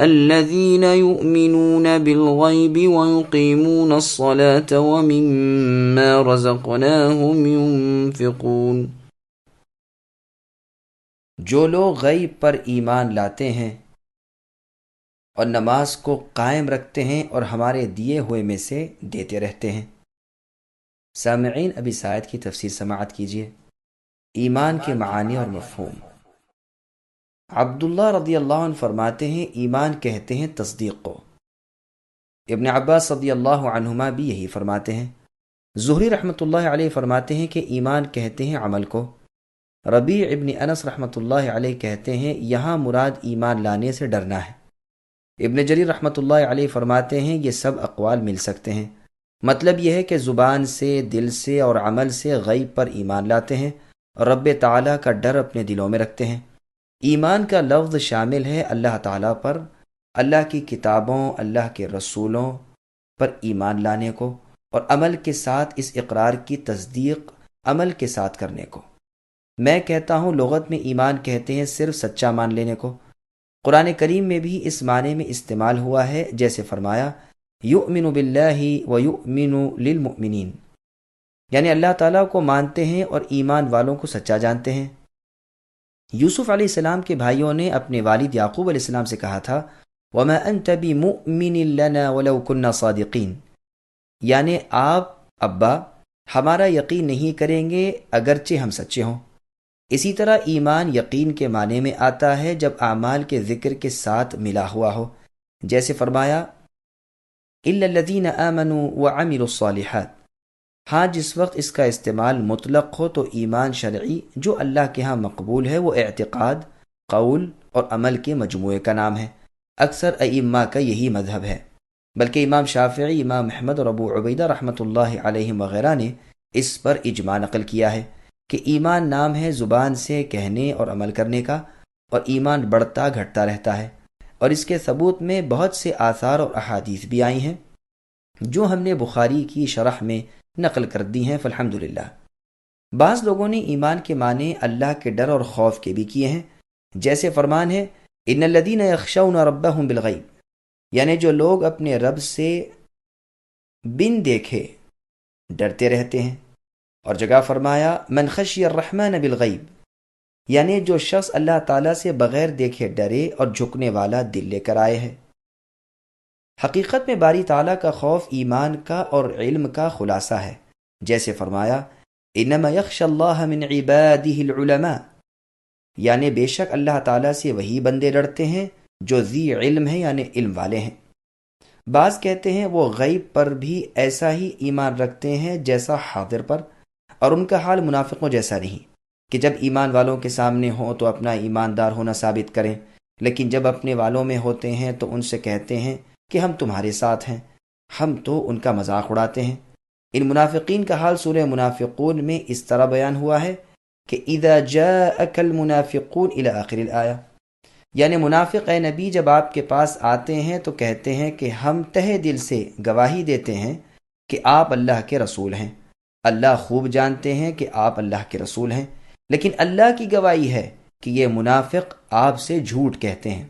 الذين يؤمنون بالغيب ويقيمون الصلاة ومما رزقناهم ينفقون۔ جو لوگ غیب پر ایمان لاتے ہیں اور نماز کو قائم رکھتے ہیں اور ہمارے دیے ہوئے میں سے دیتے رہتے ہیں۔ سامعین، ابی سعید کی تفسیر سماعت کیجیے۔ ایمان کے معانی اور مفہوم۔ عبداللہ رضی اللہ عنہ فرماتے ہیں ایمان کہتے ہیں تصدیق کو۔ ابن عباس رضی اللہ عنہما بھی یہی فرماتے ہیں۔ زہری رحمۃ اللہ علیہ فرماتے ہیں کہ ایمان کہتے ہیں عمل کو۔ ربیع ابن انس رحمۃ اللہ علیہ کہتے ہیں یہاں مراد ایمان لانے سے ڈرنا ہے۔ ابن جریر رحمۃ اللہ علیہ فرماتے ہیں یہ سب اقوال مل سکتے ہیں، مطلب یہ ہے کہ زبان سے، دل سے اور عمل سے غیب پر ایمان لاتے ہیں اور رب تعالیٰ کا ڈر اپنے دلوں میں رکھتے ہیں۔ ایمان کا لفظ شامل ہے اللہ تعالیٰ پر، اللہ کی کتابوں، اللہ کے رسولوں پر ایمان لانے کو، اور عمل کے ساتھ اس اقرار کی تصدیق عمل کے ساتھ کرنے کو۔ میں کہتا ہوں لغت میں ایمان کہتے ہیں صرف سچا مان لینے کو۔ قرآن کریم میں بھی اس معنی میں استعمال ہوا ہے، جیسے فرمایا یؤمن باللہ ویؤمن للمؤمنین، یعنی اللہ تعالیٰ کو مانتے ہیں اور ایمان والوں کو سچا جانتے ہیں۔ یوسف علیہ السلام کے بھائیوں نے اپنے والد یعقوب علیہ السلام سے کہا تھا وَمَا أَنْتَ بِمُؤْمِنٍ لَنَا وَلَوْ كُنَّا صَادِقِينَ، یعنی آپ ابا ہمارا یقین نہیں کریں گے اگرچہ ہم سچے ہوں۔ اسی طرح ایمان یقین کے معنی میں آتا ہے جب اعمال کے ذکر کے ساتھ ملا ہوا ہو، جیسے فرمایا إِلَّا الَّذِينَ آمَنُوا وَعَمِلُوا الصَّالِحَاتِ۔ ہاں جس وقت اس کا استعمال مطلق ہو تو ایمان شرعی جو اللہ کے ہاں مقبول ہے وہ اعتقاد، قول اور عمل کے مجموعے کا نام ہے۔ اکثر ائمہ کا یہی مذہب ہے، بلکہ امام شافعی، امام احمد اور ابو عبیدہ رحمۃ اللہ علیہم وغیرہ نے اس پر اجماع نقل کیا ہے کہ ایمان نام ہے زبان سے کہنے اور عمل کرنے کا، اور ایمان بڑھتا گھٹتا رہتا ہے، اور اس کے ثبوت میں بہت سے آثار اور احادیث بھی آئی ہیں جو ہم نے بخاری کی شرح میں نقل کر دی ہیں فالحمدللہ۔ بعض لوگوں نے ایمان کے معنی اللہ کے ڈر اور خوف کے بھی کیے ہیں، جیسے فرمان ہے ان الذین یخشون ربهم بالغیب، یعنی جو لوگ اپنے رب سے بن دیکھے ڈرتے رہتے ہیں، اور جگہ فرمایا من خشی الرحمن بالغیب، یعنی جو شخص اللہ تعالیٰ سے بغیر دیکھے ڈرے اور جھکنے والا دل لے کر آئے ہے۔ حقیقت میں باری تعالیٰ کا خوف ایمان کا اور علم کا خلاصہ ہے، جیسے فرمایا انما یخشی اللہ من عبادہ العلماء، یعنی بے شک اللہ تعالیٰ سے وہی بندے ڈرتے ہیں جو ذی علم ہیں، یعنی علم والے ہیں۔ بعض کہتے ہیں وہ غیب پر بھی ایسا ہی ایمان رکھتے ہیں جیسا حاضر پر، اور ان کا حال منافقوں جیسا نہیں کہ جب ایمان والوں کے سامنے ہوں تو اپنا ایماندار ہونا ثابت کریں، لیکن جب اپنے والوں میں ہوتے ہیں تو ان سے کہتے ہیں کہ ہم تمہارے ساتھ ہیں، ہم تو ان کا مذاق اڑاتے ہیں۔ ان منافقین کا حال سورہ منافقون میں اس طرح بیان ہوا ہے کہ اذا جاءک المنافقون الی آخر الآیہ، یعنی منافق اے نبی جب آپ کے پاس آتے ہیں تو کہتے ہیں کہ ہم تہہ دل سے گواہی دیتے ہیں کہ آپ اللہ کے رسول ہیں۔ اللہ خوب جانتے ہیں کہ آپ اللہ کے رسول ہیں، لیکن اللہ کی گواہی ہے کہ یہ منافق آپ سے جھوٹ کہتے ہیں۔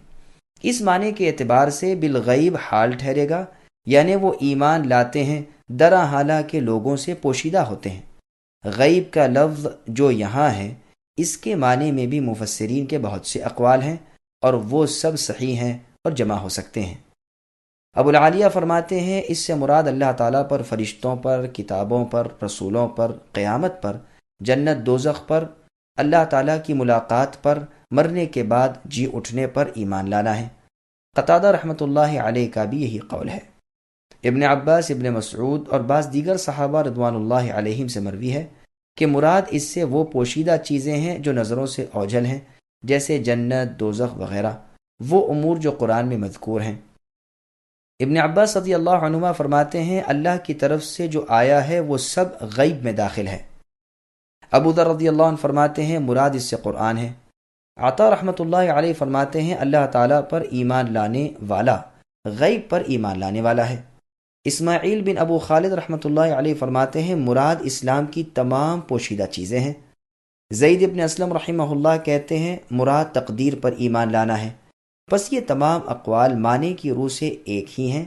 اس معنی کے اعتبار سے بالغیب حال ٹھہرے گا، یعنی وہ ایمان لاتے ہیں درا حالہ کے لوگوں سے پوشیدہ ہوتے ہیں۔ غیب کا لفظ جو یہاں ہے اس کے معنی میں بھی مفسرین کے بہت سے اقوال ہیں، اور وہ سب صحیح ہیں اور جمع ہو سکتے ہیں۔ ابو العالیہ فرماتے ہیں اس سے مراد اللہ تعالیٰ پر، فرشتوں پر، کتابوں پر، رسولوں پر، قیامت پر، جنت دوزخ پر، اللہ تعالیٰ کی ملاقات پر، مرنے کے بعد جی اٹھنے پر ایمان لانا ہے۔ قتادہ رحمۃ اللہ علیہ کا بھی یہی قول ہے۔ ابن عباس، ابن مسعود اور بعض دیگر صحابہ رضوان اللہ علیہم سے مروی ہے کہ مراد اس سے وہ پوشیدہ چیزیں ہیں جو نظروں سے اوجھل ہیں، جیسے جنت، دوزخ وغیرہ، وہ امور جو قرآن میں مذکور ہیں۔ ابن عباس رضی اللہ عنہما فرماتے ہیں اللہ کی طرف سے جو آیا ہے وہ سب غیب میں داخل ہے۔ ابو ذر رضی اللہ عنہ فرماتے ہیں مراد اس سے قرآن ہے۔ عطا رحمۃ اللہ علیہ فرماتے ہیں اللہ تعالیٰ پر ایمان لانے والا غیب پر ایمان لانے والا ہے۔ اسماعیل بن ابو خالد رحمۃ اللہ علیہ فرماتے ہیں مراد اسلام کی تمام پوشیدہ چیزیں ہیں۔ زید بن اسلم رحمہ اللہ کہتے ہیں مراد تقدیر پر ایمان لانا ہے، پس یہ تمام اقوال معنی کی روح سے ایک ہی ہیں،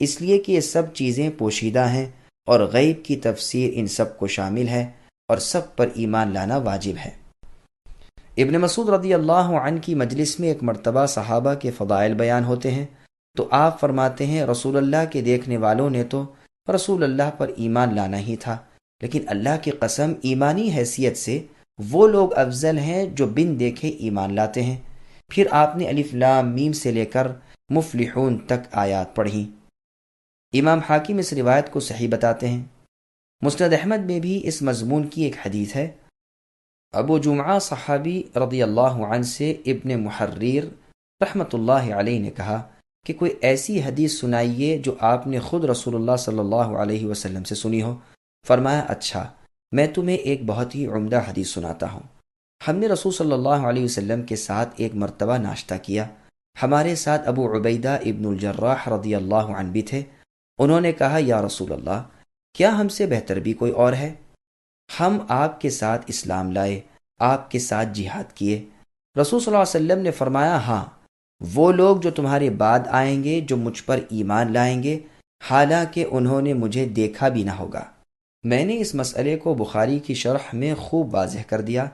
اس لیے کہ یہ سب چیزیں پوشیدہ ہیں اور غیب کی تفسیر ان سب کو شامل ہے اور سب پر ایمان لانا واجب ہے۔ ابن مسعود رضی اللہ عنہ کی مجلس میں ایک مرتبہ صحابہ کے فضائل بیان ہوتے ہیں تو آپ فرماتے ہیں رسول اللہ کے دیکھنے والوں نے تو رسول اللہ پر ایمان لانا ہی تھا، لیکن اللہ کی قسم ایمانی حیثیت سے وہ لوگ افضل ہیں جو بن دیکھے ایمان لاتے ہیں۔ پھر آپ نے الف لام میم سے لے کر مفلحون تک آیات پڑھی۔ امام حاکم اس روایت کو صحیح بتاتے ہیں۔ مسند احمد میں بھی اس مضمون کی ایک حدیث ہے۔ ابو جمعہ صحابی رضی اللہ عنہ سے ابن محریر رحمۃ اللہ علیہ نے کہا کہ کوئی ایسی حدیث سنائیے جو آپ نے خود رسول اللہ صلی اللہ علیہ وسلم سے سنی ہو۔ فرمایا اچھا، میں تمہیں ایک بہت ہی عمدہ حدیث سناتا ہوں۔ ہم نے رسول صلی اللہ علیہ وسلم کے ساتھ ایک مرتبہ ناشتہ کیا، ہمارے ساتھ ابو عبیدہ ابن الجراح رضی اللہ عنہ بھی تھے۔ انہوں نے کہا یا رسول اللہ، کیا ہم سے بہتر بھی کوئی اور ہے؟ ہم آپ کے ساتھ اسلام لائے، آپ کے ساتھ جہاد کیے۔ رسول صلی اللہ علیہ وسلم نے فرمایا ہاں، وہ لوگ جو تمہارے بعد آئیں گے جو مجھ پر ایمان لائیں گے حالانکہ انہوں نے مجھے دیکھا بھی نہ ہوگا۔ میں نے اس مسئلے کو بخاری کی شرح میں خوب واضح کر دیا،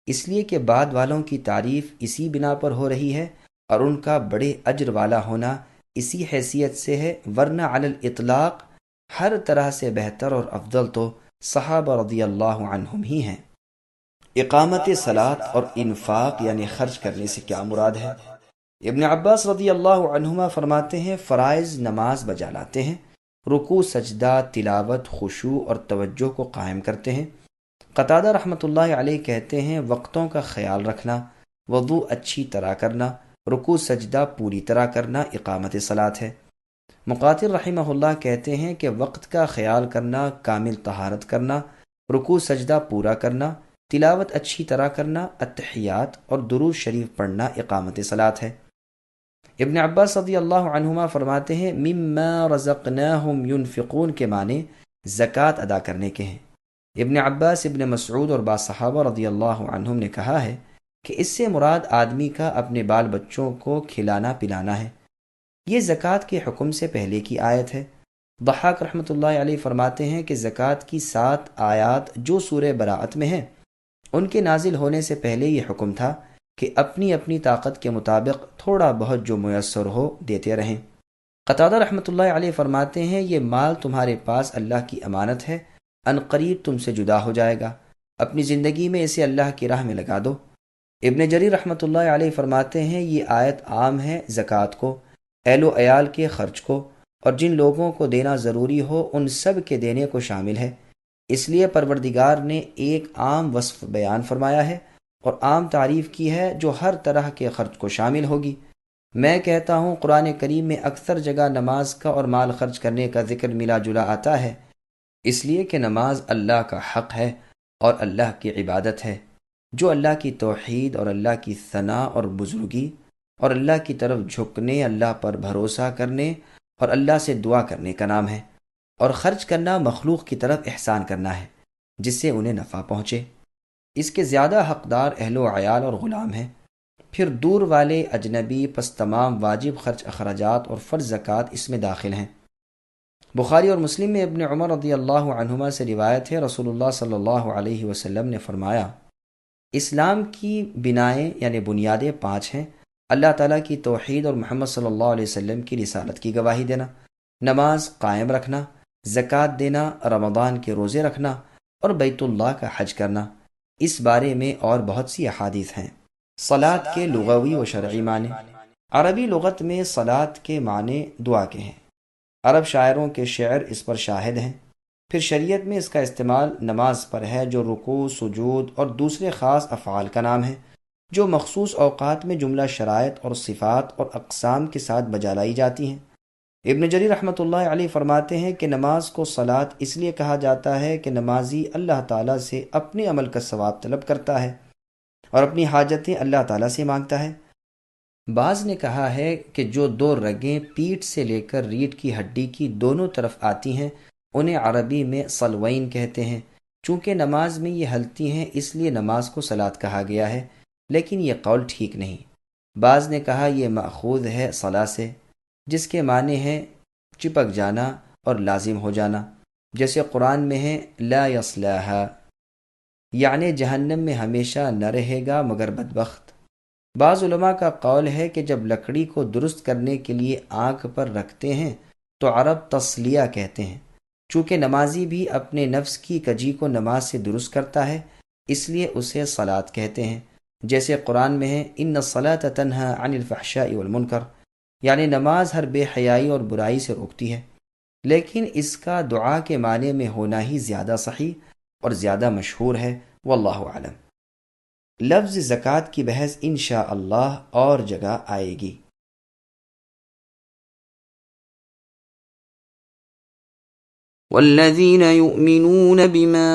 اس لیے کہ بعد والوں کی تعریف اسی بنا پر ہو رہی ہے اور ان کا بڑے اجر والا ہونا اسی حیثیت سے ہے، ورنہ علی الاطلاق ہر طرح سے بہتر اور افضل تو صحابہ رضی اللہ عنہم ہی ہیں۔ اقامت صلاۃ اور انفاق یعنی خرچ کرنے سے کیا مراد ہے؟ ابن عباس رضی اللہ عنہما فرماتے ہیں فرائض نماز بجا لاتے ہیں، رکوع سجدہ تلاوت خشوع اور توجہ کو قائم کرتے ہیں۔ قتادہ رحمۃ اللہ علیہ کہتے ہیں وقتوں کا خیال رکھنا، وضو اچھی طرح کرنا، رکوع سجدہ پوری طرح کرنا اقامت صلاۃ ہے۔ مقاتل رحمہ اللہ کہتے ہیں کہ وقت کا خیال کرنا، کامل طہارت کرنا، رکوع سجدہ پورا کرنا، تلاوت اچھی طرح کرنا، اتحیات اور درود شریف پڑھنا اقامت صلاۃ ہے۔ ابن عباس رضی اللہ عنہما فرماتے ہیں مما رزقناہم ينفقون کے معنی زکوٰۃ ادا کرنے کے ہیں۔ ابن عباس، ابن مسعود اور بعض صحابہ رضی اللہ عنہم نے کہا ہے کہ اس سے مراد آدمی کا اپنے بال بچوں کو کھلانا پلانا ہے۔ یہ زکوٰۃ کے حکم سے پہلے کی آیت ہے۔ ضحاک رحمۃ اللہ علیہ فرماتے ہیں کہ زکوٰۃ کی 7 آیات جو سورہ براءت میں ہیں ان کے نازل ہونے سے پہلے یہ حکم تھا کہ اپنی اپنی طاقت کے مطابق تھوڑا بہت جو میسر ہو دیتے رہیں۔ قتادہ رحمۃ اللہ علیہ فرماتے ہیں یہ مال تمہارے پاس اللہ کی امانت ہے، ان قریب تم سے جدا ہو جائے گا، اپنی زندگی میں اسے اللہ کی راہ میں لگا دو۔ ابن جریر رحمۃ اللہ علیہ فرماتے ہیں یہ آیت عام ہے زکوٰۃ کو، اہل و عیال کے خرچ کو اور جن لوگوں کو دینا ضروری ہو ان سب کے دینے کو شامل ہے، اس لیے پروردگار نے ایک عام وصف بیان فرمایا ہے اور عام تعریف کی ہے جو ہر طرح کے خرچ کو شامل ہوگی۔ میں کہتا ہوں قرآن کریم میں اکثر جگہ نماز کا اور مال خرچ کرنے کا ذکر ملا جلا آتا ہے، اس لیے کہ نماز اللہ کا حق ہے اور اللہ کی عبادت ہے، جو اللہ کی توحید اور اللہ کی ثنا اور بزرگی اور اللہ کی طرف جھکنے، اللہ پر بھروسہ کرنے اور اللہ سے دعا کرنے کا نام ہے، اور خرچ کرنا مخلوق کی طرف احسان کرنا ہے جس سے انہیں نفع پہنچے۔ اس کے زیادہ حقدار اہل و عیال اور غلام ہیں، پھر دور والے اجنبی، پس تمام واجب خرچ اخراجات اور فرض زکوٰۃ اس میں داخل ہیں۔ بخاری اور مسلم میں ابن عمر رضی اللہ عنہما سے روایت ہے رسول اللہ صلی اللہ علیہ وسلم نے فرمایا اسلام کی بنائیں یعنی بنیادیں 5 ہیں، اللہ تعالیٰ کی توحید اور محمد صلی اللہ علیہ وسلم کی رسالت کی گواہی دینا، نماز قائم رکھنا، زکوٰۃ دینا، رمضان کے روزے رکھنا اور بیت اللہ کا حج کرنا۔ اس بارے میں اور بہت سی احادیث ہیں۔ صلاۃ کے لغوی و شرعی معنی۔ عربی لغت میں صلاۃ کے معنی دعا کے ہیں، عرب شاعروں کے شعر اس پر شاہد ہیں۔ پھر شریعت میں اس کا استعمال نماز پر ہے جو رکوع، سجود اور دوسرے خاص افعال کا نام ہے جو مخصوص اوقات میں جملہ شرائط اور صفات اور اقسام کے ساتھ بجا لائی جاتی ہیں۔ ابن جریر رحمۃ اللہ علیہ فرماتے ہیں کہ نماز کو صلاۃ اس لیے کہا جاتا ہے کہ نمازی اللہ تعالیٰ سے اپنے عمل کا ثواب طلب کرتا ہے اور اپنی حاجتیں اللہ تعالیٰ سے مانگتا ہے۔ بعض نے کہا ہے کہ جو 2 رگیں پیٹھ سے لے کر ریڑھ کی ہڈی کی دونوں طرف آتی ہیں انہیں عربی میں صلوین کہتے ہیں۔ چونکہ نماز میں یہ ہلتی ہیں اس لیے نماز کو صلاۃ کہا گیا ہے، لیکن یہ قول ٹھیک نہیں۔ بعض نے کہا یہ مأخوذ ہے صلا سے، جس کے معنی ہے چپک جانا اور لازم ہو جانا، جیسے قرآن میں ہے لا یصلاھا، یعنی جہنم میں ہمیشہ نہ رہے گا مگر بدبخت۔ بعض علماء کا قول ہے کہ جب لکڑی کو درست کرنے کے لیے آگ پر رکھتے ہیں تو عرب تصلیہ کہتے ہیں۔ چونکہ نمازی بھی اپنے نفس کی کجی کو نماز سے درست کرتا ہے، اس لیے اسے صلاۃ کہتے ہیں، جیسے قرآن میں ہے ان الصلاۃ تنہی عن الفحشاء والمنکر، یعنی نماز ہر بے حیائی اور برائی سے روکتی ہے۔ لیکن اس کا دعا کے معنی میں ہونا ہی زیادہ صحیح اور زیادہ مشہور ہے، واللہ اعلم۔ لفظ زکوٰۃ کی بحث انشاءاللہ اور جگہ آئے گی۔ والذين يؤمنون بما